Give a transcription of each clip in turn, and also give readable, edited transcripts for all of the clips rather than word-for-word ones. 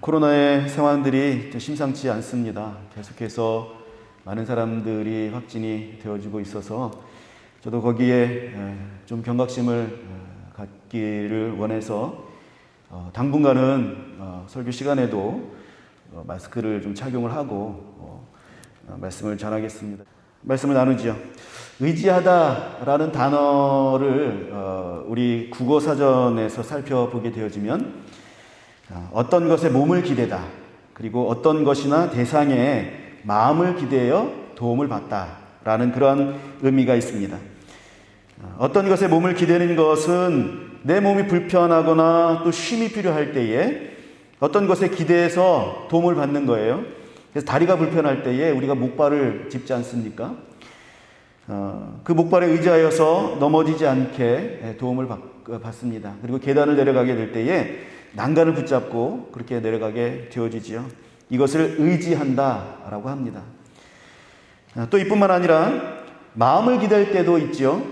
코로나의 상황들이 심상치 않습니다. 계속해서 많은 사람들이 확진이 되어지고 있어서 저도 거기에 좀 경각심을 갖기를 원해서 당분간은 설교 시간에도 마스크를 좀 착용을 하고 말씀을 전하겠습니다. 말씀을 나누지요. 의지하다라는 단어를 우리 국어사전에서 살펴보게 되어지면 어떤 것에 몸을 기대다, 그리고 어떤 것이나 대상에 마음을 기대어 도움을 받다라는 그런 의미가 있습니다. 어떤 것에 몸을 기대는 것은 내 몸이 불편하거나 또 쉼이 필요할 때에 어떤 것에 기대해서 도움을 받는 거예요. 그래서 다리가 불편할 때에 우리가 목발을 짚지 않습니까? 그 목발에 의지하여서 넘어지지 않게 도움을 받습니다. 그리고 계단을 내려가게 될 때에 난간을 붙잡고 그렇게 내려가게 되어지지요. 이것을 의지한다라고 합니다. 또 이뿐만 아니라 마음을 기댈 때도 있죠.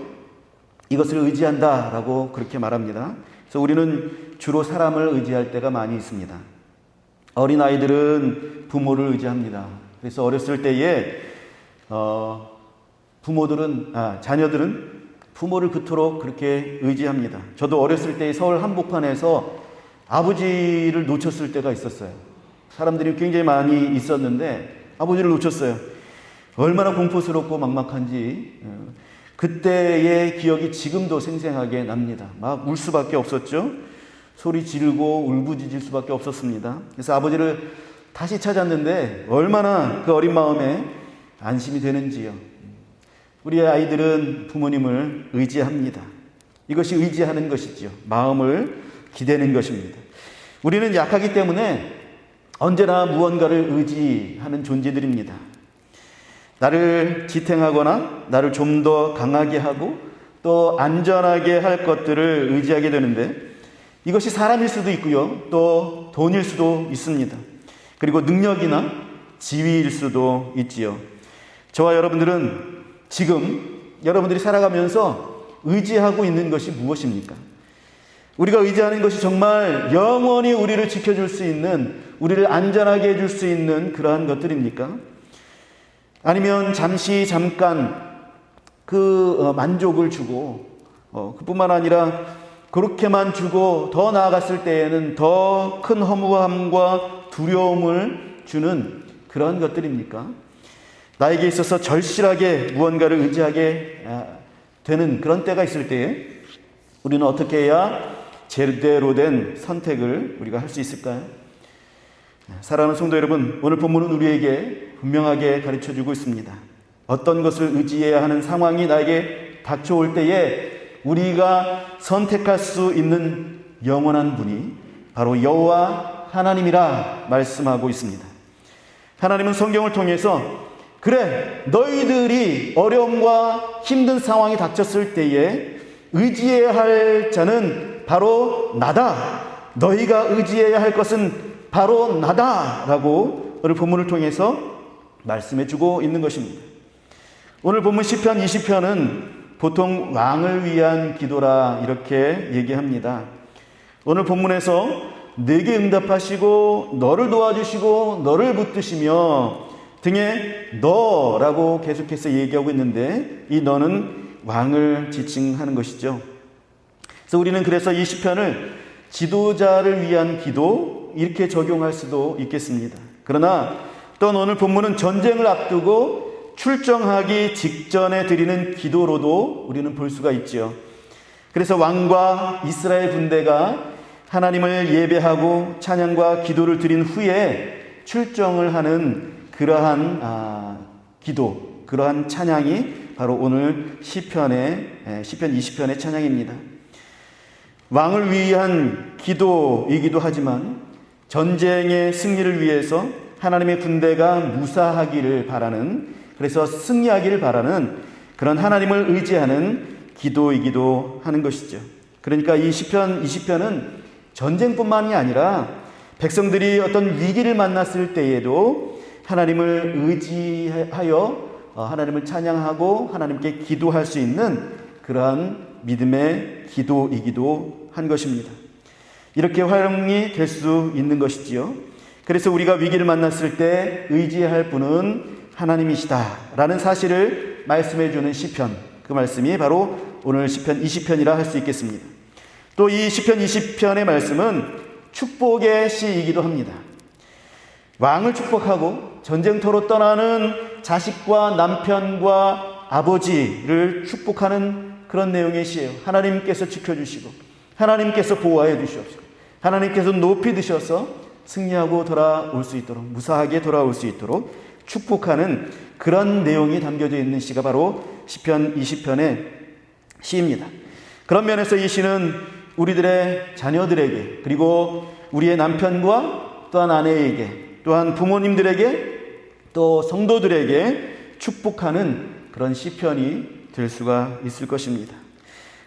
이것을 의지한다라고 그렇게 말합니다. 그래서 우리는 주로 사람을 의지할 때가 많이 있습니다. 어린아이들은 부모를 의지합니다. 그래서 어렸을 때에 자녀들은 부모를 그토록 그렇게 의지합니다. 저도 어렸을 때 서울 한복판에서 아버지를 놓쳤을 때가 있었어요. 사람들이 굉장히 많이 있었는데 아버지를 놓쳤어요. 얼마나 공포스럽고 막막한지 그때의 기억이 지금도 생생하게 납니다. 막 울 수밖에 없었죠. 소리 지르고 울부짖을 수밖에 없었습니다. 그래서 아버지를 다시 찾았는데 얼마나 그 어린 마음에 안심이 되는지요. 우리의 아이들은 부모님을 의지합니다. 이것이 의지하는 것이지요. 마음을 기대는 것입니다. 우리는 약하기 때문에 언제나 무언가를 의지하는 존재들입니다. 나를 지탱하거나 나를 좀 더 강하게 하고 또 안전하게 할 것들을 의지하게 되는데 이것이 사람일 수도 있고요. 또 돈일 수도 있습니다. 그리고 능력이나 지위일 수도 있지요. 저와 여러분들은 지금 여러분들이 살아가면서 의지하고 있는 것이 무엇입니까? 우리가 의지하는 것이 정말 영원히 우리를 지켜줄 수 있는, 우리를 안전하게 해줄 수 있는 그러한 것들입니까? 아니면 잠깐 그 만족을 주고 그뿐만 아니라 그렇게만 주고 더 나아갔을 때에는 더 큰 허무함과 두려움을 주는 그런 것들입니까? 나에게 있어서 절실하게 무언가를 의지하게 되는 그런 때가 있을 때에 우리는 어떻게 해야 제대로 된 선택을 우리가 할 수 있을까요? 사랑하는 성도 여러분, 오늘 본문은 우리에게 분명하게 가르쳐주고 있습니다. 어떤 것을 의지해야 하는 상황이 나에게 닥쳐올 때에 우리가 선택할 수 있는 영원한 분이 바로 여호와 하나님이라 말씀하고 있습니다. 하나님은 성경을 통해서 그래, 너희들이 어려움과 힘든 상황이 닥쳤을 때에 의지해야 할 자는 바로 나다. 너희가 의지해야 할 것은 바로 나다. 라고 오늘 본문을 통해서 말씀해 주고 있는 것입니다. 오늘 본문 시편 20편은 보통 왕을 위한 기도라 이렇게 얘기합니다. 오늘 본문에서 내게 응답하시고 너를 도와주시고 너를 붙드시며 등에 너라고 계속해서 얘기하고 있는데 이 너는 왕을 지칭하는 것이죠. 그래서 우리는 그래서 이 시편을 지도자를 위한 기도 이렇게 적용할 수도 있겠습니다. 그러나 또 오늘 본문은 전쟁을 앞두고 출정하기 직전에 드리는 기도로도 우리는 볼 수가 있죠. 그래서 왕과 이스라엘 군대가 하나님을 예배하고 찬양과 기도를 드린 후에 출정을 하는 그러한 기도, 그러한 찬양이 바로 오늘 시편 20편의 찬양입니다. 왕을 위한 기도이기도 하지만 전쟁의 승리를 위해서 하나님의 군대가 무사하기를 바라는, 그래서 승리하기를 바라는 그런 하나님을 의지하는 기도이기도 하는 것이죠. 그러니까 이 시편 20편은 전쟁뿐만이 아니라 백성들이 어떤 위기를 만났을 때에도 하나님을 의지하여 하나님을 찬양하고 하나님께 기도할 수 있는 그러한 믿음의 기도이기도 한 것입니다. 이렇게 활용이 될 수 있는 것이지요. 그래서 우리가 위기를 만났을 때 의지할 분은 하나님이시다라는 사실을 말씀해 주는 시편, 그 말씀이 바로 오늘 시편 20편이라 할 수 있겠습니다. 또 이 시편 20편의 말씀은 축복의 시이기도 합니다. 왕을 축복하고 전쟁터로 떠나는 자식과 남편과 아버지를 축복하는 그런 내용의 시예요. 하나님께서 지켜주시고 하나님께서 보호하여 주시옵시고 하나님께서 높이 드셔서 승리하고 돌아올 수 있도록, 무사하게 돌아올 수 있도록 축복하는 그런 내용이 담겨져 있는 시가 바로 시편 20편의 시입니다. 그런 면에서 이 시는 우리들의 자녀들에게, 그리고 우리의 남편과 또한 아내에게, 또한 부모님들에게, 또 성도들에게 축복하는 그런 시편이 될 수가 있을 것입니다.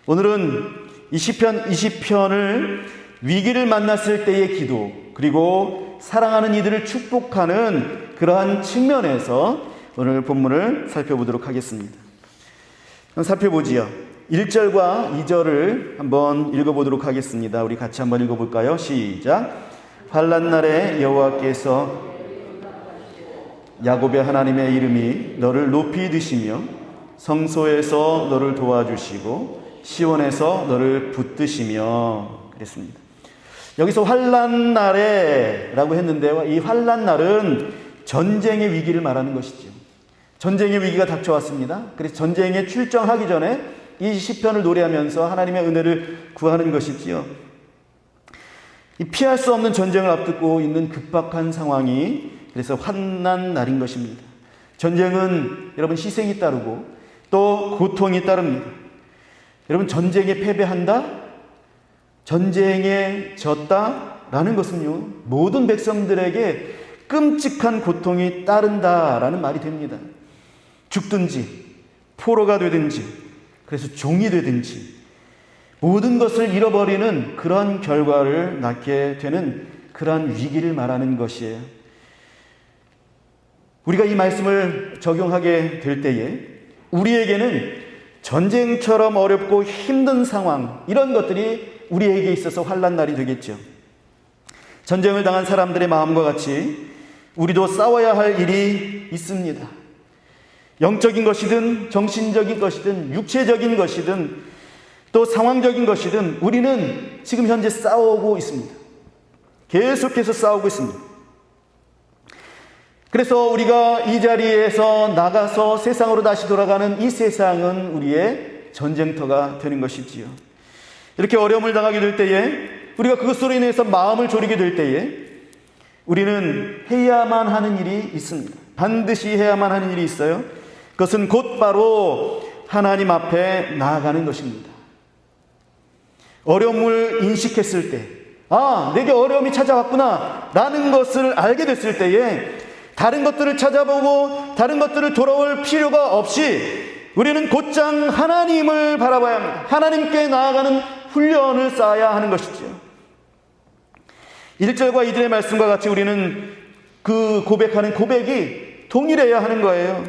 오늘은 이 시편 20편을 위기를 만났을 때의 기도, 그리고 사랑하는 이들을 축복하는 그러한 측면에서 오늘 본문을 살펴보도록 하겠습니다. 살펴보지요. 1절과 2절을 한번 읽어보도록 하겠습니다. 우리 같이 한번 읽어볼까요? 시작. 환난 날에 여호와께서 야곱의 하나님의 이름이 너를 높이 드시며 성소에서 너를 도와주시고 시온에서 너를 붙드시며 그랬습니다. 여기서 환난 날에 라고 했는데요, 이 환난 날은 전쟁의 위기를 말하는 것이죠. 전쟁의 위기가 닥쳐왔습니다. 그래서 전쟁에 출정하기 전에 이 시편을 노래하면서 하나님의 은혜를 구하는 것이지요. 이 피할 수 없는 전쟁을 앞두고 있는 급박한 상황이 그래서 환난 날인 것입니다. 전쟁은 여러분 희생이 따르고 또 고통이 따릅니다. 여러분, 전쟁에 패배한다, 전쟁에 졌다라는 것은요, 모든 백성들에게 끔찍한 고통이 따른다라는 말이 됩니다. 죽든지 포로가 되든지, 그래서 종이 되든지 모든 것을 잃어버리는 그런 결과를 낳게 되는 그러한 위기를 말하는 것이에요. 우리가 이 말씀을 적용하게 될 때에 우리에게는 전쟁처럼 어렵고 힘든 상황, 이런 것들이 우리에게 있어서 환난 날이 되겠죠. 전쟁을 당한 사람들의 마음과 같이 우리도 싸워야 할 일이 있습니다. 영적인 것이든 정신적인 것이든 육체적인 것이든 또 상황적인 것이든 우리는 지금 현재 싸우고 있습니다. 계속해서 싸우고 있습니다. 그래서 우리가 이 자리에서 나가서 세상으로 다시 돌아가는 이 세상은 우리의 전쟁터가 되는 것이지요. 이렇게 어려움을 당하게 될 때에, 우리가 그것으로 인해서 마음을 졸이게 될 때에 우리는 해야만 하는 일이 있습니다. 반드시 해야만 하는 일이 있어요. 그것은 곧바로 하나님 앞에 나아가는 것입니다. 어려움을 인식했을 때, 아, 내게 어려움이 찾아왔구나 라는 것을 알게 됐을 때에 다른 것들을 찾아보고 다른 것들을 돌아올 필요가 없이 우리는 곧장 하나님을 바라봐야 합니다. 하나님께 나아가는 훈련을 쌓아야 하는 것이죠. 1절과 2절의 말씀과 같이 우리는 그 고백하는 고백이 동일해야 하는 거예요.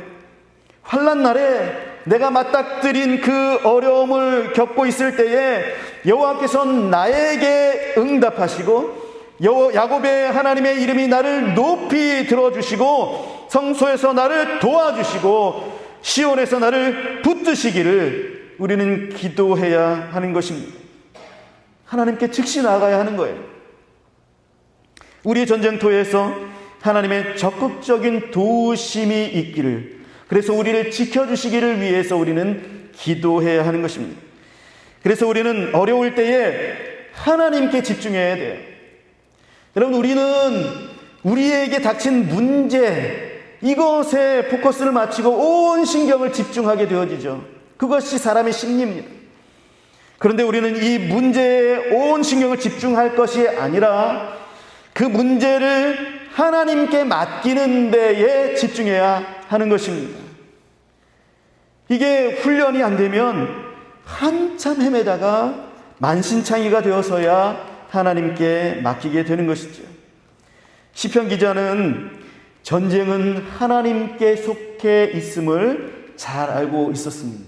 환난 날에 내가 맞닥뜨린 그 어려움을 겪고 있을 때에 여호와께서 나에게 응답하시고 야곱의 하나님의 이름이 나를 높이 들어주시고 성소에서 나를 도와주시고 시온에서 나를 붙드시기를 우리는 기도해야 하는 것입니다. 하나님께 즉시 나아가야 하는 거예요. 우리의 전쟁터에서 하나님의 적극적인 도우심이 있기를, 그래서 우리를 지켜주시기를 위해서 우리는 기도해야 하는 것입니다. 그래서 우리는 어려울 때에 하나님께 집중해야 돼요. 여러분, 우리는 우리에게 닥친 문제, 이것에 포커스를 맞추고 온 신경을 집중하게 되어지죠. 그것이 사람의 심리입니다. 그런데 우리는 이 문제에 온 신경을 집중할 것이 아니라 그 문제를 하나님께 맡기는 데에 집중해야 하는 것입니다. 이게 훈련이 안 되면 한참 헤매다가 만신창이가 되어서야 하나님께 맡기게 되는 것이죠. 시편 기자는 전쟁은 하나님께 속해 있음을 잘 알고 있었습니다.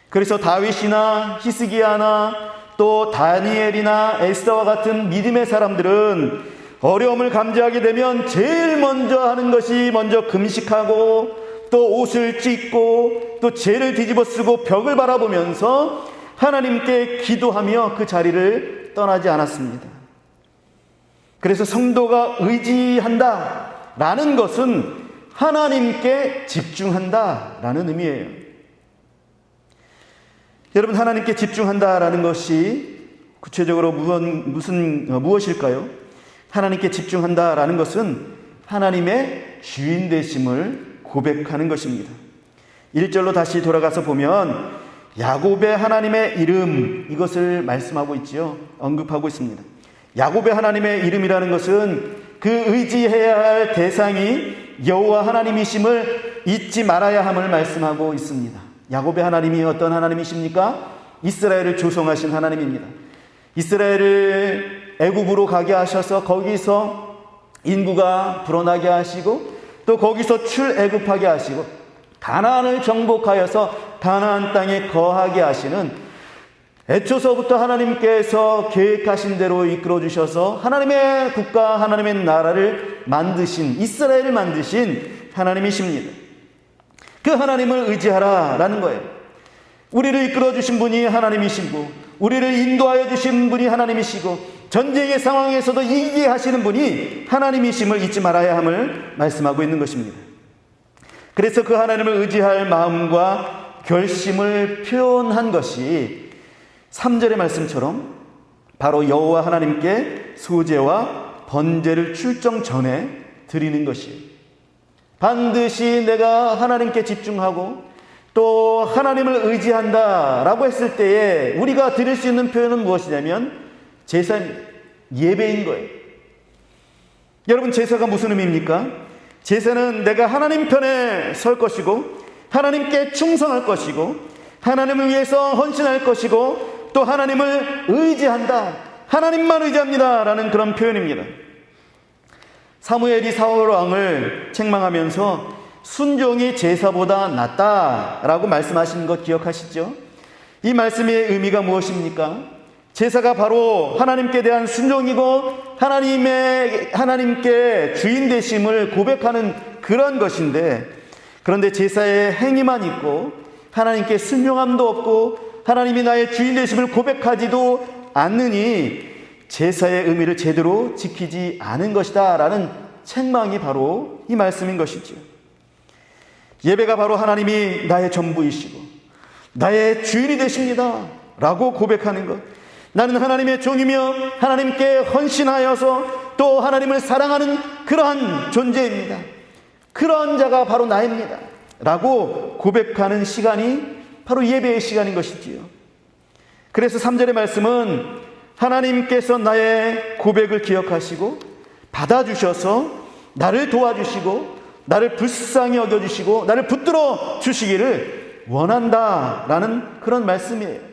그래서 다윗이나 히스기야나 또 다니엘이나 에스더와 같은 믿음의 사람들은 어려움을 감지하게 되면 제일 먼저 하는 것이 먼저 금식하고 또 옷을 찢고 또 죄를 뒤집어 쓰고 벽을 바라보면서 하나님께 기도하며 그 자리를 떠나지 않았습니다. 그래서 성도가 의지한다라는 것은 하나님께 집중한다라는 의미예요. 여러분, 하나님께 집중한다라는 것이 구체적으로 무엇일까요? 하나님께 집중한다라는 것은 하나님의 주인 되심을 고백하는 것입니다. 1절로 다시 돌아가서 보면 야곱의 하나님의 이름, 이것을 말씀하고 있지요. 언급하고 있습니다. 야곱의 하나님의 이름이라는 것은 그 의지해야 할 대상이 여호와 하나님이심을 잊지 말아야 함을 말씀하고 있습니다. 야곱의 하나님이 어떤 하나님이십니까? 이스라엘을 조성하신 하나님입니다. 이스라엘을 애굽으로 가게 하셔서 거기서 인구가 불어나게 하시고 또 거기서 출애굽하게 하시고 가나안을 정복하여서 가나안 땅에 거하게 하시는, 애초서부터 하나님께서 계획하신 대로 이끌어 주셔서 하나님의 국가, 하나님의 나라를 만드신, 이스라엘을 만드신 하나님이십니다. 그 하나님을 의지하라라는 거예요. 우리를 이끌어 주신 분이 하나님이시고 우리를 인도하여 주신 분이 하나님이시고 전쟁의 상황에서도 이기게 하시는 분이 하나님이심을 잊지 말아야 함을 말씀하고 있는 것입니다. 그래서 그 하나님을 의지할 마음과 결심을 표현한 것이 3절의 말씀처럼 바로 여호와 하나님께 소제와 번제를 출정 전에 드리는 것이에요. 반드시 내가 하나님께 집중하고 또 하나님을 의지한다라고 했을 때에 우리가 드릴 수 있는 표현은 무엇이냐면 제사입니다. 예배인 거예요. 여러분, 제사가 무슨 의미입니까? 제사는 내가 하나님 편에 설 것이고 하나님께 충성할 것이고 하나님을 위해서 헌신할 것이고 또 하나님을 의지한다, 하나님만 의지합니다 라는 그런 표현입니다. 사무엘이 사울 왕을 책망하면서 순종이 제사보다 낫다라고 말씀하신 것 기억하시죠? 이 말씀의 의미가 무엇입니까? 제사가 바로 하나님께 대한 순종이고 하나님께 주인 되심을 고백하는 그런 것인데, 그런데 제사의 행위만 있고 하나님께 순종함도 없고 하나님이 나의 주인 되심을 고백하지도 않으니 제사의 의미를 제대로 지키지 않은 것이다 라는 책망이 바로 이 말씀인 것이죠. 예배가 바로 하나님이 나의 전부이시고 나의 주인이 되십니다 라고 고백하는 것, 나는 하나님의 종이며 하나님께 헌신하여서 또 하나님을 사랑하는 그러한 존재입니다, 그러한 자가 바로 나입니다 라고 고백하는 시간이 바로 예배의 시간인 것이지요. 그래서 3절의 말씀은 하나님께서 나의 고백을 기억하시고 받아주셔서 나를 도와주시고 나를 불쌍히 여겨주시고 나를 붙들어 주시기를 원한다라는 그런 말씀이에요.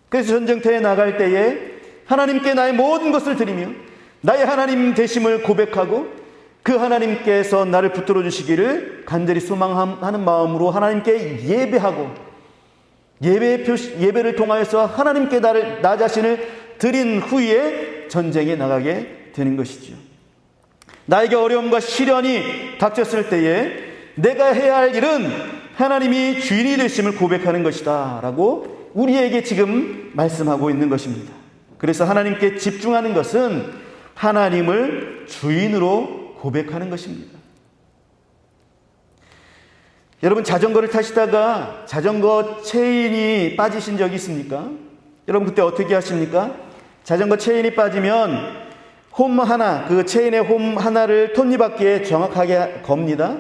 그래서 전쟁터에 나갈 때에 하나님께 나의 모든 것을 드리며 나의 하나님 되심을 고백하고 그 하나님께서 나를 붙들어 주시기를 간절히 소망하는 마음으로 하나님께 예배하고 예배를 통하여서 하나님께 나 자신을 드린 후에 전쟁에 나가게 되는 것이죠. 나에게 어려움과 시련이 닥쳤을 때에 내가 해야 할 일은 하나님이 주인이 되심을 고백하는 것이다 라고 우리에게 지금 말씀하고 있는 것입니다. 그래서 하나님께 집중하는 것은 하나님을 주인으로 고백하는 것입니다. 여러분, 자전거를 타시다가 자전거 체인이 빠지신 적이 있습니까? 여러분, 그때 어떻게 하십니까? 자전거 체인이 빠지면 홈 하나, 그 체인의 홈 하나를 톱니바퀴에 정확하게 겁니다.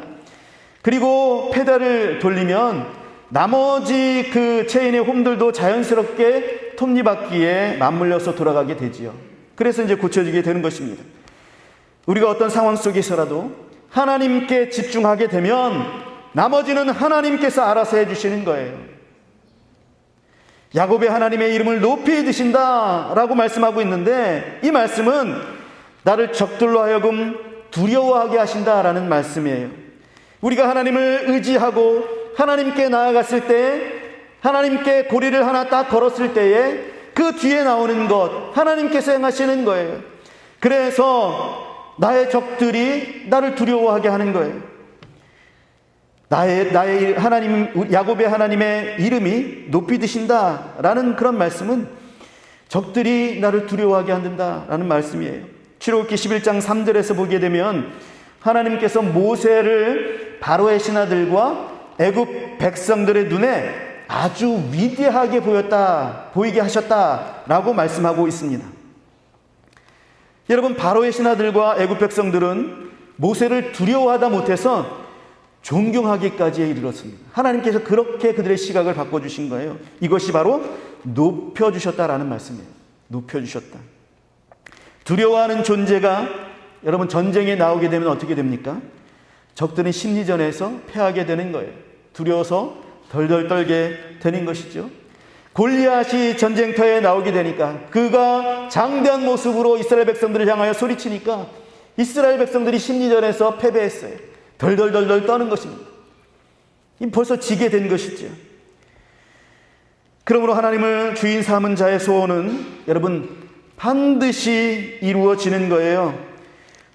그리고 페달을 돌리면 나머지 그 체인의 홈들도 자연스럽게 톱니바퀴에 맞물려서 돌아가게 되지요. 그래서 이제 고쳐지게 되는 것입니다. 우리가 어떤 상황 속에서라도 하나님께 집중하게 되면 나머지는 하나님께서 알아서 해주시는 거예요. 야곱의 하나님의 이름을 높이 드신다라고 말씀하고 있는데, 이 말씀은 나를 적들로 하여금 두려워하게 하신다라는 말씀이에요. 우리가 하나님을 의지하고 하나님께 나아갔을 때, 하나님께 고리를 하나 딱 걸었을 때에 그 뒤에 나오는 것 하나님께서 행하시는 거예요. 그래서 나의 적들이 나를 두려워하게 하는 거예요. 나의 하나님, 야곱의 하나님의 이름이 높이 드신다라는 그런 말씀은 적들이 나를 두려워하게 한다라는 말씀이에요. 출애굽기 11장 3절에서 보게 되면 하나님께서 모세를 바로의 신하들과 애굽 백성들의 눈에 아주 위대하게 보이게 하셨다라고 말씀하고 있습니다. 여러분, 바로의 신하들과 애굽 백성들은 모세를 두려워하다 못해서 존경하기까지 이르렀습니다. 하나님께서 그렇게 그들의 시각을 바꿔주신 거예요. 이것이 바로 높여주셨다라는 말씀이에요. 높여주셨다. 두려워하는 존재가 여러분 전쟁에 나오게 되면 어떻게 됩니까? 적들은 심리전에서 패하게 되는 거예요. 두려워서 덜덜 떨게 되는 것이죠. 골리앗이 전쟁터에 나오게 되니까 그가 장대한 모습으로 이스라엘 백성들을 향하여 소리치니까 이스라엘 백성들이 심리전에서 패배했어요. 덜덜덜덜 떠는 것입니다. 벌써 지게 된 것이죠. 그러므로 하나님을 주인 삼은 자의 소원은 여러분 반드시 이루어지는 거예요.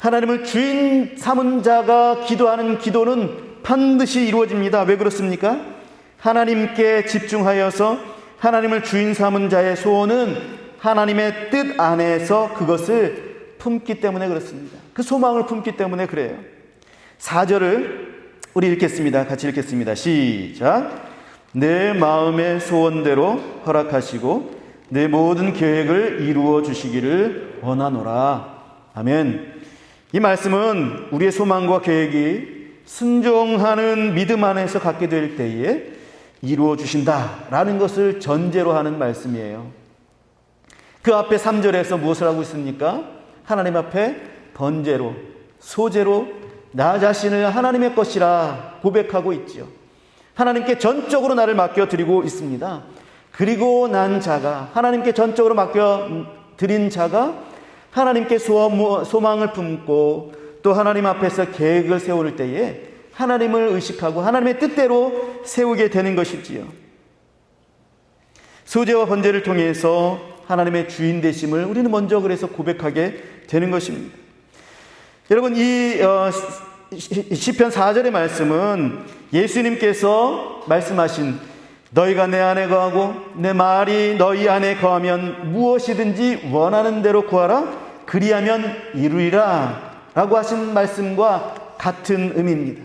하나님을 주인 삼은 자가 기도하는 기도는 반드시 이루어집니다. 왜 그렇습니까? 하나님께 집중하여서 하나님을 주인 삼은 자의 소원은 하나님의 뜻 안에서 그것을 품기 때문에 그렇습니다. 그 소망을 품기 때문에 그래요. 4절을 우리 읽겠습니다. 같이 읽겠습니다. 시작. 내 마음의 소원대로 허락하시고 내 모든 계획을 이루어 주시기를 원하노라. 아멘. 이 말씀은 우리의 소망과 계획이 순종하는 믿음 안에서 갖게 될 때에 이루어 주신다라는 것을 전제로 하는 말씀이에요. 그 앞에 3절에서 무엇을 하고 있습니까? 하나님 앞에 번제로, 소제로 나 자신을 하나님의 것이라 고백하고 있지요. 하나님께 전적으로 나를 맡겨드리고 있습니다. 그리고 난 자가, 하나님께 전적으로 맡겨드린 자가 하나님께 소망을 품고 또 하나님 앞에서 계획을 세울 때에 하나님을 의식하고 하나님의 뜻대로 세우게 되는 것이지요. 소제와 번제를 통해서 하나님의 주인 되심을 우리는 먼저 그래서 고백하게 되는 것입니다. 여러분, 이 시편 4절의 말씀은 예수님께서 말씀하신 너희가 내 안에 거하고 내 말이 너희 안에 거하면 무엇이든지 원하는 대로 구하라 그리하면 이루리라 라고 하신 말씀과 같은 의미입니다.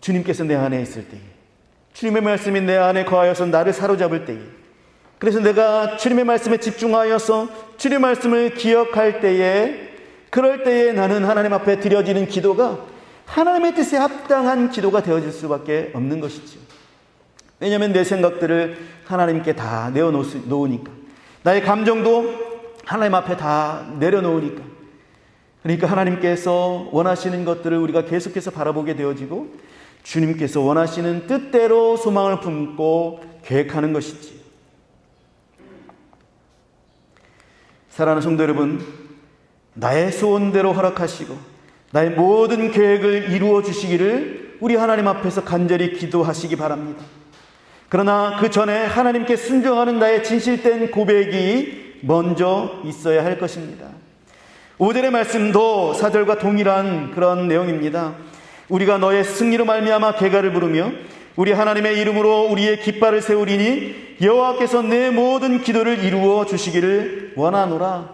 주님께서 내 안에 있을 때에, 주님의 말씀이 내 안에 거하여서 나를 사로잡을 때에, 그래서 내가 주님의 말씀에 집중하여서 주님의 말씀을 기억할 때에, 그럴 때에 나는 하나님 앞에 드려지는 기도가 하나님의 뜻에 합당한 기도가 되어질 수밖에 없는 것이죠. 왜냐하면 내 생각들을 하나님께 다 내어놓으니까, 나의 감정도 하나님 앞에 다 내려놓으니까, 그러니까 하나님께서 원하시는 것들을 우리가 계속해서 바라보게 되어지고 주님께서 원하시는 뜻대로 소망을 품고 계획하는 것이지. 사랑하는 성도 여러분, 나의 소원대로 허락하시고 나의 모든 계획을 이루어 주시기를 우리 하나님 앞에서 간절히 기도하시기 바랍니다. 그러나 그 전에 하나님께 순종하는 나의 진실된 고백이 먼저 있어야 할 것입니다. 5절의 말씀도 4절과 동일한 그런 내용입니다. 우리가 너의 승리로 말미암아 계가를 부르며 우리 하나님의 이름으로 우리의 깃발을 세우리니 여호와께서 내 모든 기도를 이루어 주시기를 원하노라.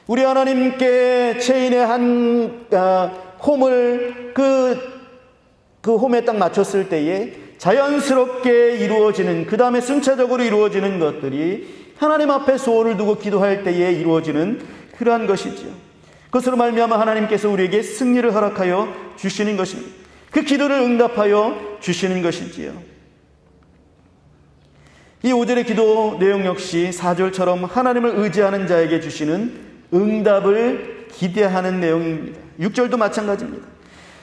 우리 하나님께 체인의 한 홈을 그 홈에 딱 맞췄을 때에 자연스럽게 이루어지는, 그 다음에 순차적으로 이루어지는 것들이 하나님 앞에 소원을 두고 기도할 때에 이루어지는 그러한 것이지요. 그것으로 말미암아 하나님께서 우리에게 승리를 허락하여 주시는 것입니다. 그 기도를 응답하여 주시는 것이지요. 이 5절의 기도 내용 역시 4절처럼 하나님을 의지하는 자에게 주시는 응답을 기대하는 내용입니다. 6절도 마찬가지입니다.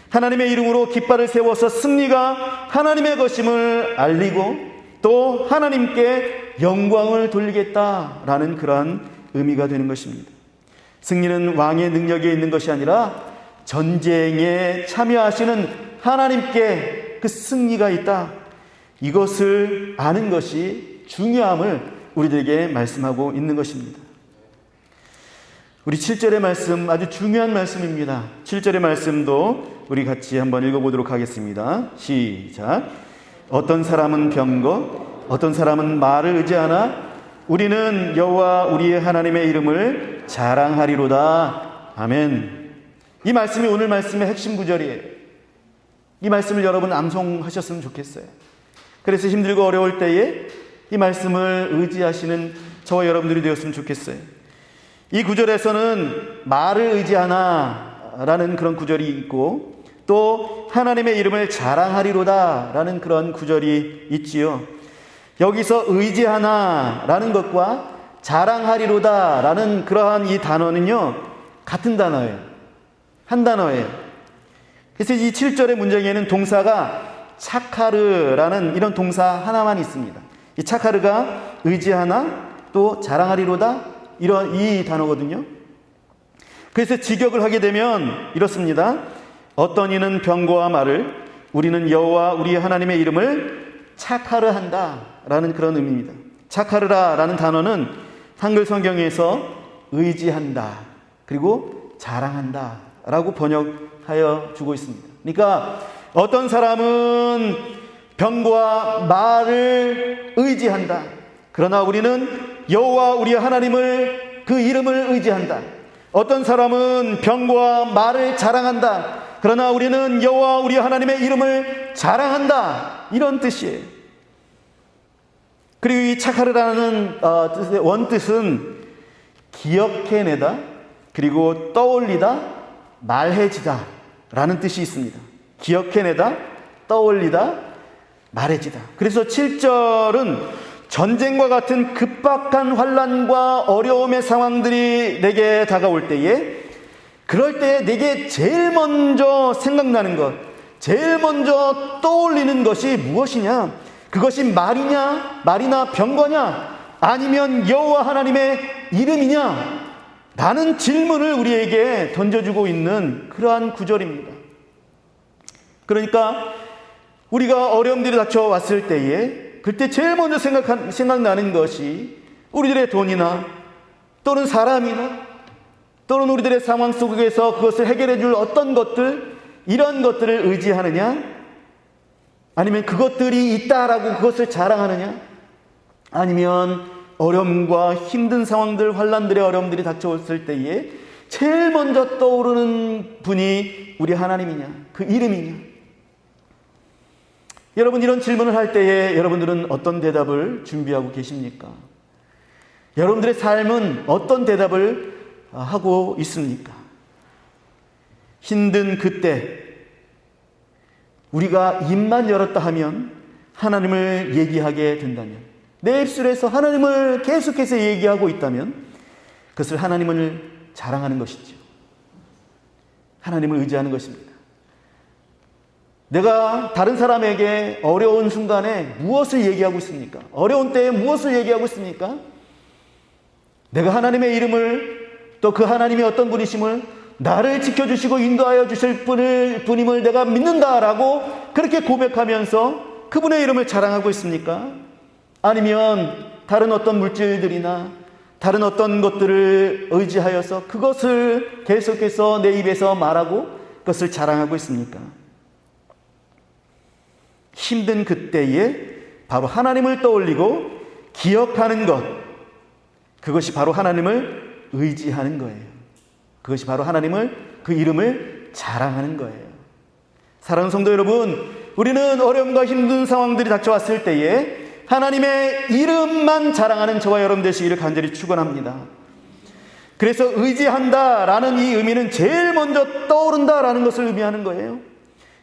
하나님의 이름으로 깃발을 세워서 승리가 하나님의 것임을 알리고 또 하나님께 영광을 돌리겠다라는 그러한 의미가 되는 것입니다. 승리는 왕의 능력에 있는 것이 아니라 전쟁에 참여하시는 하나님께 그 승리가 있다. 이것을 아는 것이 중요함을 우리들에게 말씀하고 있는 것입니다. 우리 7절의 말씀 아주 중요한 말씀입니다. 7절의 말씀도 우리 같이 한번 읽어보도록 하겠습니다. 시작. 어떤 사람은 병거, 어떤 사람은 말을 의지하나 우리는 여호와 우리의 하나님의 이름을 자랑하리로다. 아멘. 이 말씀이 오늘 말씀의 핵심 구절이에요. 이 말씀을 여러분 암송하셨으면 좋겠어요. 그래서 힘들고 어려울 때에 이 말씀을 의지하시는 저와 여러분들이 되었으면 좋겠어요. 이 구절에서는 말을 의지하나 라는 그런 구절이 있고 또 하나님의 이름을 자랑하리로다 라는 그런 구절이 있지요. 여기서 의지하나 라는 것과 자랑하리로다 라는 그러한 이 단어는요 같은 단어예요. 한 단어예요. 그래서 이 7절의 문장에는 동사가 차카르라는 이런 동사 하나만 있습니다. 이 차카르가 의지하나 또 자랑하리로다 이런 이 단어거든요. 그래서 직역을 하게 되면 이렇습니다. 어떤 이는 병거와 말을 우리는 여호와 우리 하나님의 이름을 차카르한다 라는 그런 의미입니다. 차카르라 라는 단어는 한글 성경에서 의지한다 그리고 자랑한다 라고 번역하여 주고 있습니다. 그러니까 어떤 사람은 병거와 말을 의지한다. 그러나 우리는 여호와 우리 하나님을 그 이름을 의지한다. 어떤 사람은 병거와 말을 자랑한다. 그러나 우리는 여호와 우리 하나님의 이름을 자랑한다. 이런 뜻이에요. 그리고 이 차카르라는 뜻의 원뜻은 기억해내다 그리고 떠올리다 말해지다 라는 뜻이 있습니다. 기억해내다 떠올리다 말해지다. 그래서 7절은 전쟁과 같은 급박한 환난과 어려움의 상황들이 내게 다가올 때에 그럴 때 내게 제일 먼저 생각나는 것, 제일 먼저 떠올리는 것이 무엇이냐? 그것이 말이나 병거냐? 아니면 여호와 하나님의 이름이냐? 라는 질문을 우리에게 던져주고 있는 그러한 구절입니다. 그러니까 우리가 어려움들이 닥쳐왔을 때에 그때 제일 먼저 생각나는 것이 우리들의 돈이나 또는 사람이나 또는 우리들의 상황 속에서 그것을 해결해 줄 어떤 것들, 이런 것들을 의지하느냐? 아니면 그것들이 있다라고 그것을 자랑하느냐? 아니면 어려움과 힘든 상황들, 환난들의 어려움들이 닥쳐왔을 때에 제일 먼저 떠오르는 분이 우리 하나님이냐? 그 이름이냐? 여러분, 이런 질문을 할 때에 여러분들은 어떤 대답을 준비하고 계십니까? 여러분들의 삶은 어떤 대답을 하고 있습니까? 힘든 그때 우리가 입만 열었다 하면 하나님을 얘기하게 된다면, 내 입술에서 하나님을 계속해서 얘기하고 있다면 그것을 하나님을 자랑하는 것이죠. 하나님을 의지하는 것입니다. 내가 다른 사람에게 어려운 순간에 무엇을 얘기하고 있습니까? 어려운 때에 무엇을 얘기하고 있습니까? 내가 하나님의 이름을, 또 그 하나님이 어떤 분이심을, 나를 지켜주시고 인도하여 주실 분임을 내가 믿는다라고 그렇게 고백하면서 그분의 이름을 자랑하고 있습니까? 아니면 다른 어떤 물질들이나 다른 어떤 것들을 의지하여서 그것을 계속해서 내 입에서 말하고 그것을 자랑하고 있습니까? 힘든 그때에 바로 하나님을 떠올리고 기억하는 것, 그것이 바로 하나님을 의지하는 거예요. 그것이 바로 하나님을, 그 이름을 자랑하는 거예요. 사랑하는 성도 여러분, 우리는 어려움과 힘든 상황들이 닥쳐왔을 때에 하나님의 이름만 자랑하는 저와 여러분 되시기를 간절히 축원합니다. 그래서 의지한다라는 이 의미는 제일 먼저 떠오른다라는 것을 의미하는 거예요.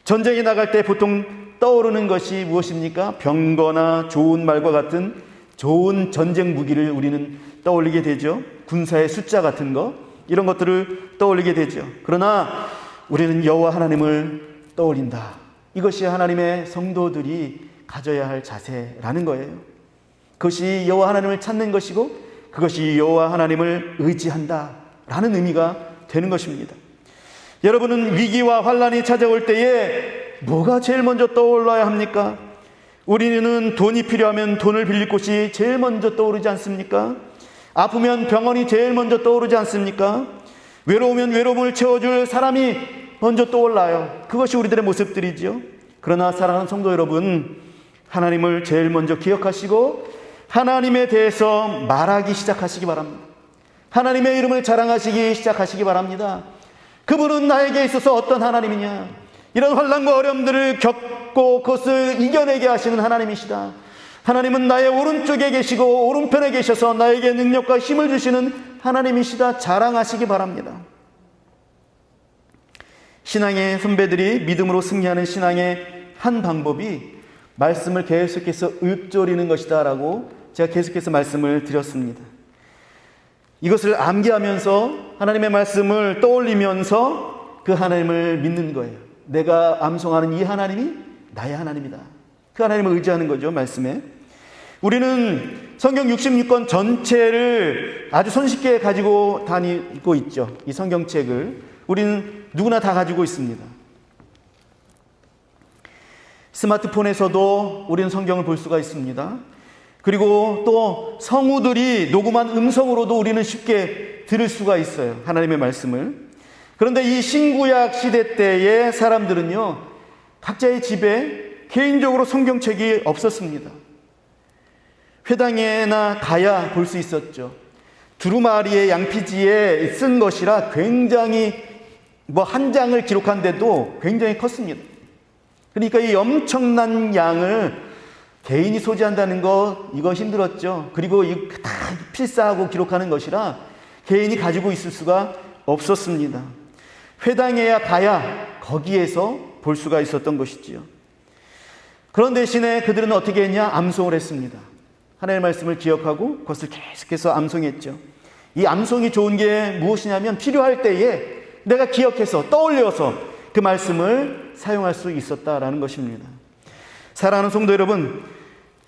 전쟁에 나갈 때 보통 떠오르는 것이 무엇입니까? 병거나 좋은 말과 같은 좋은 전쟁 무기를 우리는 떠올리게 되죠. 군사의 숫자 같은 거, 이런 것들을 떠올리게 되죠. 그러나 우리는 여호와 하나님을 떠올린다. 이것이 하나님의 성도들이 가져야 할 자세라는 거예요. 그것이 여호와 하나님을 찾는 것이고 그것이 여호와 하나님을 의지한다라는 의미가 되는 것입니다. 여러분은 위기와 환난이 찾아올 때에 뭐가 제일 먼저 떠올라야 합니까? 우리는 돈이 필요하면 돈을 빌릴 곳이 제일 먼저 떠오르지 않습니까? 아프면 병원이 제일 먼저 떠오르지 않습니까? 외로우면 외로움을 채워줄 사람이 먼저 떠올라요. 그것이 우리들의 모습들이지요. 그러나 사랑하는 성도 여러분, 하나님을 제일 먼저 기억하시고 하나님에 대해서 말하기 시작하시기 바랍니다. 하나님의 이름을 자랑하시기 시작하시기 바랍니다. 그분은 나에게 있어서 어떤 하나님이냐, 이런 환난과 어려움들을 겪고 그것을 이겨내게 하시는 하나님이시다. 하나님은 나의 오른쪽에 계시고 오른편에 계셔서 나에게 능력과 힘을 주시는 하나님이시다. 자랑하시기 바랍니다. 신앙의 선배들이 믿음으로 승리하는 신앙의 한 방법이 말씀을 계속해서 읊조리는 것이다 라고 제가 계속해서 말씀을 드렸습니다. 이것을 암기하면서 하나님의 말씀을 떠올리면서 그 하나님을 믿는 거예요. 내가 암송하는 이 하나님이 나의 하나님이다. 그 하나님을 의지하는 거죠, 말씀에. 우리는 성경 66권 전체를 아주 손쉽게 가지고 다니고 있죠. 이 성경책을 우리는 누구나 다 가지고 있습니다. 스마트폰에서도 우리는 성경을 볼 수가 있습니다. 그리고 또 성우들이 녹음한 음성으로도 우리는 쉽게 들을 수가 있어요, 하나님의 말씀을. 그런데 이 신구약 시대 때의 사람들은요, 각자의 집에 개인적으로 성경책이 없었습니다. 회당에나 가야 볼 수 있었죠. 두루마리의 양피지에 쓴 것이라 굉장히 한 장을 기록한데도 굉장히 컸습니다. 그러니까 이 엄청난 양을 개인이 소지한다는 거, 이거 힘들었죠. 그리고 다 필사하고 기록하는 것이라 개인이 가지고 있을 수가 없었습니다. 회당에야 가야 거기에서 볼 수가 있었던 것이지요. 그런 대신에 그들은 어떻게 했냐? 암송을 했습니다. 하나님의 말씀을 기억하고 그것을 계속해서 암송했죠. 이 암송이 좋은 게 무엇이냐면 필요할 때에 내가 기억해서 떠올려서 그 말씀을 사용할 수 있었다라는 것입니다. 사랑하는 성도 여러분,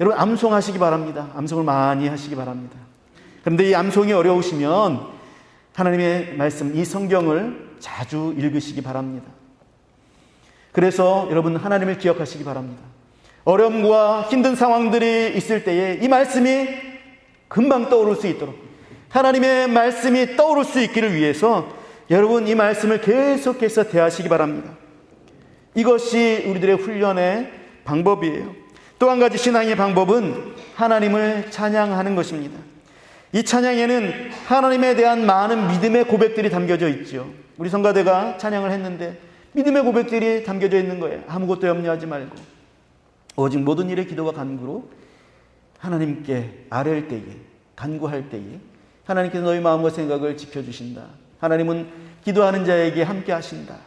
암송하시기 바랍니다. 암송을 많이 하시기 바랍니다. 그런데 이 암송이 어려우시면 하나님의 말씀, 이 성경을 자주 읽으시기 바랍니다. 그래서 여러분, 하나님을 기억하시기 바랍니다. 어려움과 힘든 상황들이 있을 때에 이 말씀이 금방 떠오를 수 있도록, 하나님의 말씀이 떠오를 수 있기를 위해서 여러분, 이 말씀을 계속해서 대하시기 바랍니다. 이것이 우리들의 훈련의 방법이에요. 또 한 가지 신앙의 방법은 하나님을 찬양하는 것입니다. 이 찬양에는 하나님에 대한 많은 믿음의 고백들이 담겨져 있죠. 우리 성가대가 찬양을 했는데 믿음의 고백들이 담겨져 있는 거예요. 아무것도 염려하지 말고 오직 모든 일에 기도와 간구로 하나님께 아뢰을 때에, 간구할 때에 하나님께서 너희 마음과 생각을 지켜주신다. 하나님은 기도하는 자에게 함께 하신다.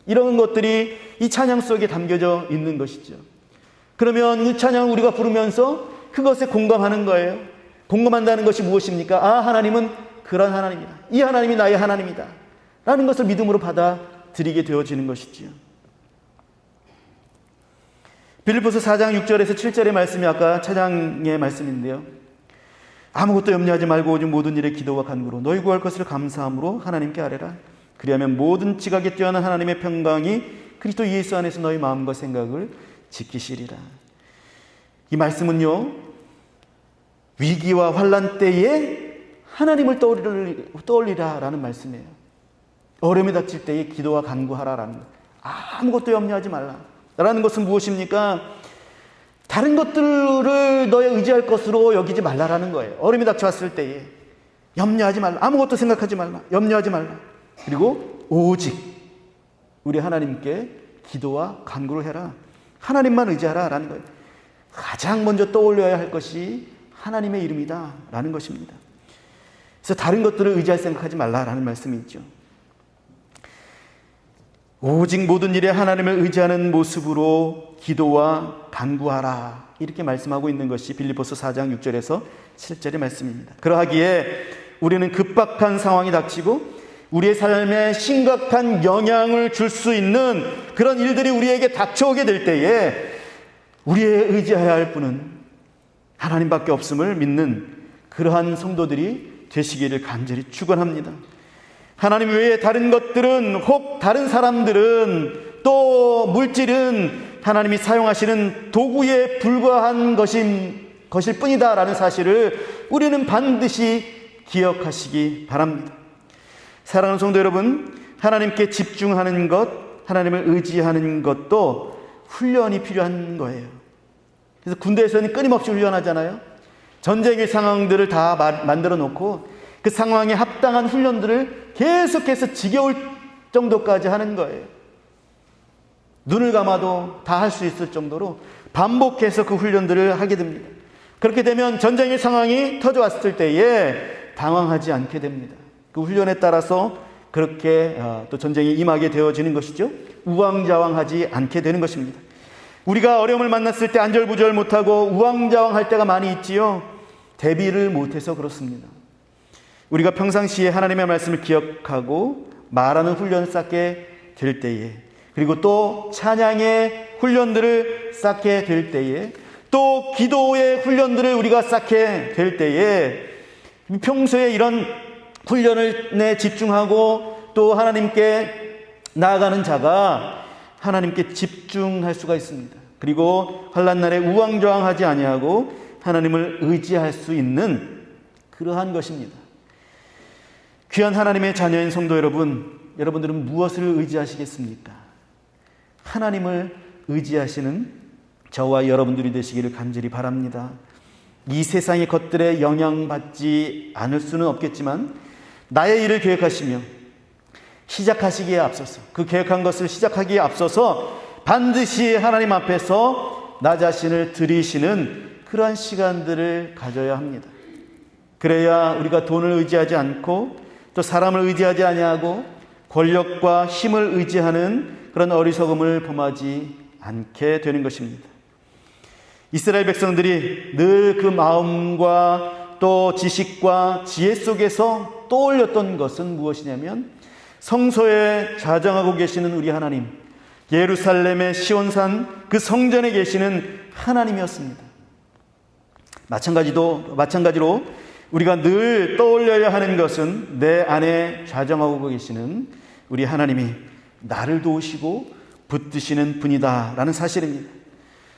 이런 것들이 이 찬양 속에 담겨져 있는 것이죠. 그러면 이 찬양을 우리가 부르면서 그것에 공감하는 거예요. 공감한다는 것이 무엇입니까? 아, 하나님은 그런 하나님이다. 이 하나님이 나의 하나님이다. 라는 것을 믿음으로 받아들이게 되어지는 것이지요. 빌립보서 4장 6절에서 7절의 말씀이 아까 찬양의 말씀인데요. 아무것도 염려하지 말고 오직 모든 일에 기도와 간구로 너희 구할 것을 감사함으로 하나님께 아뢰라. 그리하면 모든 지각에 뛰어난 하나님의 평강이 그리스도 예수 안에서 너희 마음과 생각을 지키시리라. 이 말씀은요, 위기와 환난 때에 하나님을 떠올리라라는 말씀이에요. 어려움이 닥칠 때에 기도와 간구하라라는 것. 아무것도 염려하지 말라라는 것은 무엇입니까? 다른 것들을 너의 의지할 것으로 여기지 말라라는 거예요. 어려움이 닥쳐왔을 때에 염려하지 말라. 아무것도 생각하지 말라. 염려하지 말라. 그리고 오직 우리 하나님께 기도와 간구를 해라. 하나님만 의지하라 라는 거예요. 가장 먼저 떠올려야 할 것이 하나님의 이름이다 라는 것입니다. 그래서 다른 것들을 의지할 생각하지 말라라는 말씀이 있죠. 오직 모든 일에 하나님을 의지하는 모습으로 기도와 간구하라, 이렇게 말씀하고 있는 것이 빌립보서 4장 6절에서 7절의 말씀입니다. 그러하기에 우리는 급박한 상황이 닥치고 우리의 삶에 심각한 영향을 줄 수 있는 그런 일들이 우리에게 닥쳐오게 될 때에 우리의 의지해야 할 분은 하나님밖에 없음을 믿는 그러한 성도들이 되시기를 간절히 축원합니다. 하나님 외에 다른 것들은, 혹 다른 사람들은, 또 물질은 하나님이 사용하시는 도구에 불과한 것일 뿐이다 라는 사실을 우리는 반드시 기억하시기 바랍니다. 사랑하는 성도 여러분, 하나님께 집중하는 것, 하나님을 의지하는 것도 훈련이 필요한 거예요. 그래서 군대에서는 끊임없이 훈련하잖아요. 전쟁의 상황들을 다 만들어 놓고 그 상황에 합당한 훈련들을 계속해서 지겨울 정도까지 하는 거예요. 눈을 감아도 다 할 수 있을 정도로 반복해서 그 훈련들을 하게 됩니다. 그렇게 되면 전쟁의 상황이 터져왔을 때에 당황하지 않게 됩니다. 그 훈련에 따라서 그렇게 또 전쟁에 임하게 되어지는 것이죠. 우왕좌왕하지 않게 되는 것입니다. 우리가 어려움을 만났을 때 안절부절 못하고 우왕좌왕할 때가 많이 있지요. 대비를 못해서 그렇습니다. 우리가 평상시에 하나님의 말씀을 기억하고 말하는 훈련을 쌓게 될 때에, 그리고 또 찬양의 훈련들을 쌓게 될 때에, 또 기도의 훈련들을 우리가 쌓게 될 때에, 평소에 이런 훈련에 집중하고 또 하나님께 나아가는 자가 하나님께 집중할 수가 있습니다. 그리고 환난 날에 우왕좌왕하지 아니하고 하나님을 의지할 수 있는 그러한 것입니다. 귀한 하나님의 자녀인 성도 여러분, 여러분들은 무엇을 의지하시겠습니까? 하나님을 의지하시는 저와 여러분들이 되시기를 간절히 바랍니다. 이 세상의 것들에 영향받지 않을 수는 없겠지만 나의 일을 계획하시며 시작하시기에 앞서서, 그 계획한 것을 시작하기에 앞서서 반드시 하나님 앞에서 나 자신을 드리시는 그러한 시간들을 가져야 합니다. 그래야 우리가 돈을 의지하지 않고 또 사람을 의지하지 아니하고 권력과 힘을 의지하는 그런 어리석음을 범하지 않게 되는 것입니다. 이스라엘 백성들이 늘 그 마음과 또 지식과 지혜 속에서 떠올렸던 것은 무엇이냐면 성소에 자정하고 계시는 우리 하나님, 예루살렘의 시온산 그 성전에 계시는 하나님이었습니다. 마찬가지로 우리가 늘 떠올려야 하는 것은 내 안에 자정하고 계시는 우리 하나님이 나를 도우시고 붙드시는 분이다라는 사실입니다.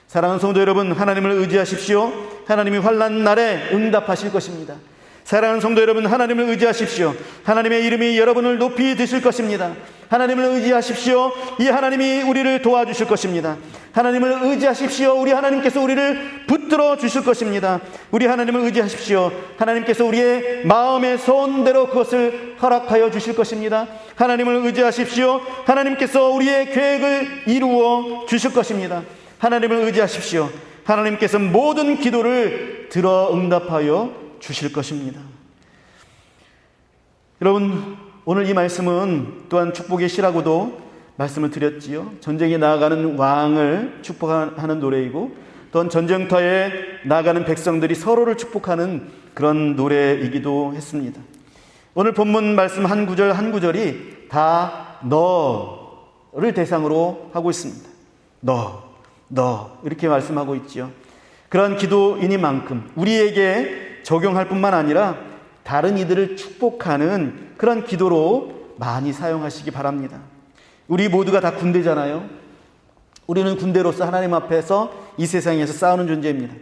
사랑하는 성도 여러분, 하나님을 의지하십시오. 하나님이 환난 날에 응답하실 것입니다. 사랑하는 성도 여러분, 하나님을 의지하십시오. 하나님의 이름이 여러분을 높이 드실 것입니다. 하나님을 의지하십시오. 이 하나님이 우리를 도와주실 것입니다. 하나님을 의지하십시오. 우리 하나님께서 우리를 붙들어 주실 것입니다. 우리 하나님을 의지하십시오. 하나님께서 우리의 마음의 소원대로 그것을 허락하여 주실 것입니다. 하나님을 의지하십시오. 하나님께서 우리의 계획을 이루어 주실 것입니다. 하나님을 의지하십시오. 하나님께서 모든 기도를 들어 응답하여 주실 것입니다. 여러분, 오늘 이 말씀은 또한 축복의 시라고도 말씀을 드렸지요. 전쟁에 나아가는 왕을 축복하는 노래이고, 또한 전쟁터에 나아가는 백성들이 서로를 축복하는 그런 노래이기도 했습니다. 오늘 본문 말씀 한 구절 한 구절이 다 너를 대상으로 하고 있습니다. 너 이렇게 말씀하고 있지요. 그런 기도이니만큼 우리에게 적용할 뿐만 아니라 다른 이들을 축복하는 그런 기도로 많이 사용하시기 바랍니다. 우리 모두가 다 군대잖아요. 우리는 군대로서 하나님 앞에서 이 세상에서 싸우는 존재입니다.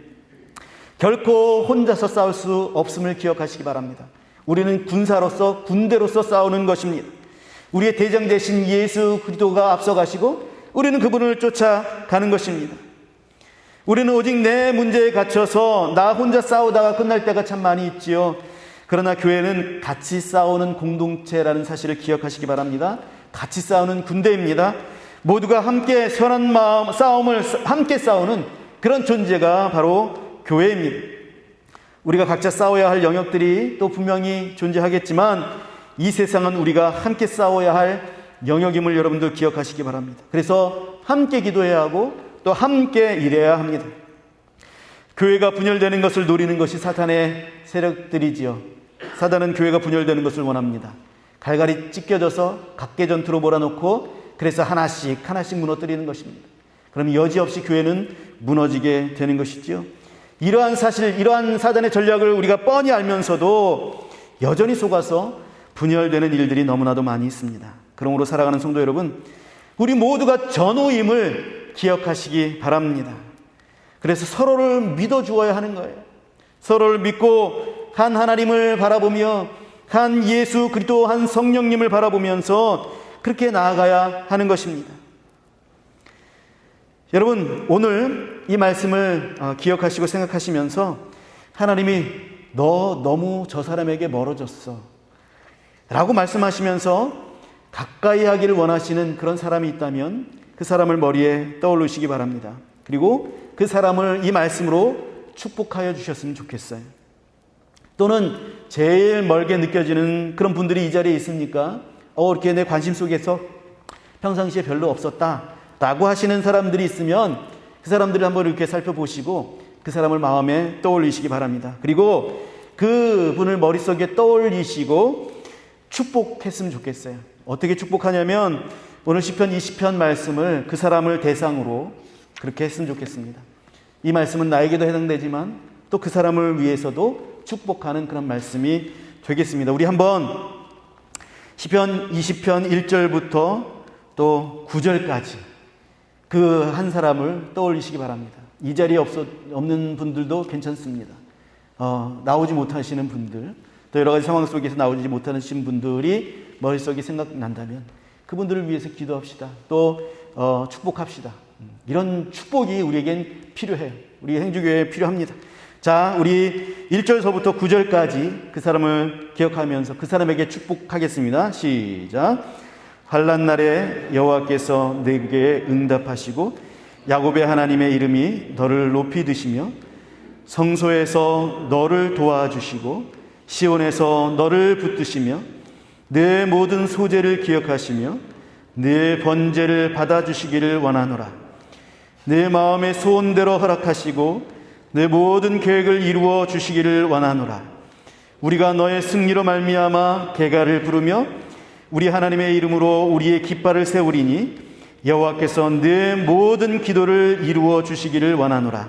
결코 혼자서 싸울 수 없음을 기억하시기 바랍니다. 우리는 군사로서, 군대로서 싸우는 것입니다. 우리의 대장 되신 예수 그리스도가 앞서가시고 우리는 그분을 쫓아가는 것입니다. 우리는 오직 내 문제에 갇혀서 나 혼자 싸우다가 끝날 때가 참 많이 있지요. 그러나 교회는 같이 싸우는 공동체라는 사실을 기억하시기 바랍니다. 같이 싸우는 군대입니다. 모두가 함께 선한 싸움을 함께 싸우는 그런 존재가 바로 교회입니다. 우리가 각자 싸워야 할 영역들이 또 분명히 존재하겠지만 이 세상은 우리가 함께 싸워야 할 영역임을 여러분들 기억하시기 바랍니다. 그래서 함께 기도해야 하고 또 함께 일해야 합니다. 교회가 분열되는 것을 노리는 것이 사탄의 세력들이지요. 사단은 교회가 분열되는 것을 원합니다. 갈갈이 찢겨져서 각계전투로 몰아놓고 그래서 하나씩 무너뜨리는 것입니다. 그럼 여지없이 교회는 무너지게 되는 것이지요. 이러한 사단의 전략을 우리가 뻔히 알면서도 여전히 속아서 분열되는 일들이 너무나도 많이 있습니다. 그러므로 살아가는 성도 여러분, 우리 모두가 전우임을 기억하시기 바랍니다. 그래서 서로를 믿어주어야 하는 거예요. 서로를 믿고 한 하나님을 바라보며 한 예수 그리스도 한 성령님을 바라보면서 그렇게 나아가야 하는 것입니다. 여러분, 오늘 이 말씀을 기억하시고 생각하시면서 하나님이 너 너무 저 사람에게 멀어졌어 라고 말씀하시면서 가까이 하기를 원하시는 그런 사람이 있다면 그 사람을 머리에 떠올리시기 바랍니다. 그리고 그 사람을 이 말씀으로 축복하여 주셨으면 좋겠어요. 또는 제일 멀게 느껴지는 그런 분들이 이 자리에 있습니까? 이렇게 내 관심 속에서 평상시에 별로 없었다 라고 하시는 사람들이 있으면 그 사람들을 한번 이렇게 살펴보시고 그 사람을 마음에 떠올리시기 바랍니다. 그리고 그 분을 머릿속에 떠올리시고 축복했으면 좋겠어요. 어떻게 축복하냐면 오늘 시편 20편 말씀을 그 사람을 대상으로 그렇게 했으면 좋겠습니다. 이 말씀은 나에게도 해당되지만 또 그 사람을 위해서도 축복하는 그런 말씀이 되겠습니다. 우리 한번 시편 20편 1절부터 또 9절까지 그 한 사람을 떠올리시기 바랍니다. 이 자리에 없는 분들도 괜찮습니다. 나오지 못하시는 분들, 또 여러 가지 상황 속에서 나오지 못하시는 분들이 머릿속에 생각난다면 그분들을 위해서 기도합시다. 또 축복합시다. 이런 축복이 우리에겐 필요해요. 우리 행주교회에 필요합니다. 자, 우리 1절서부터 9절까지 그 사람을 기억하면서 그 사람에게 축복하겠습니다. 시작. 환난 날에 여호와께서 내게 응답하시고 야곱의 하나님의 이름이 너를 높이 드시며 성소에서 너를 도와주시고 시온에서 너를 붙드시며 내 모든 소재를 기억하시며 내 번제를 받아주시기를 원하노라. 내 마음의 소원대로 허락하시고 내 모든 계획을 이루어 주시기를 원하노라. 우리가 너의 승리로 말미암아 개가를 부르며 우리 하나님의 이름으로 우리의 깃발을 세우리니 여호와께서 내 모든 기도를 이루어 주시기를 원하노라.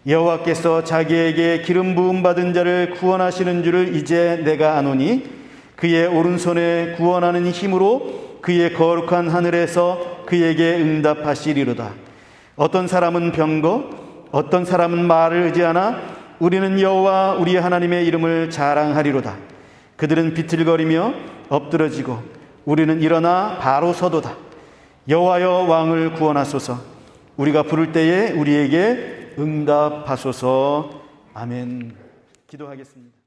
여호와께서 자기에게 기름 부음 받은 자를 구원하시는 줄을 이제 내가 아노니 그의 오른손에 구원하는 힘으로 그의 거룩한 하늘에서 그에게 응답하시리로다. 어떤 사람은 병거, 어떤 사람은 말을 의지하나 우리는 여호와 우리 하나님의 이름을 자랑하리로다. 그들은 비틀거리며 엎드러지고 우리는 일어나 바로 서도다. 여호와여 왕을 구원하소서. 우리가 부를 때에 우리에게 응답하소서. 아멘. 기도하겠습니다.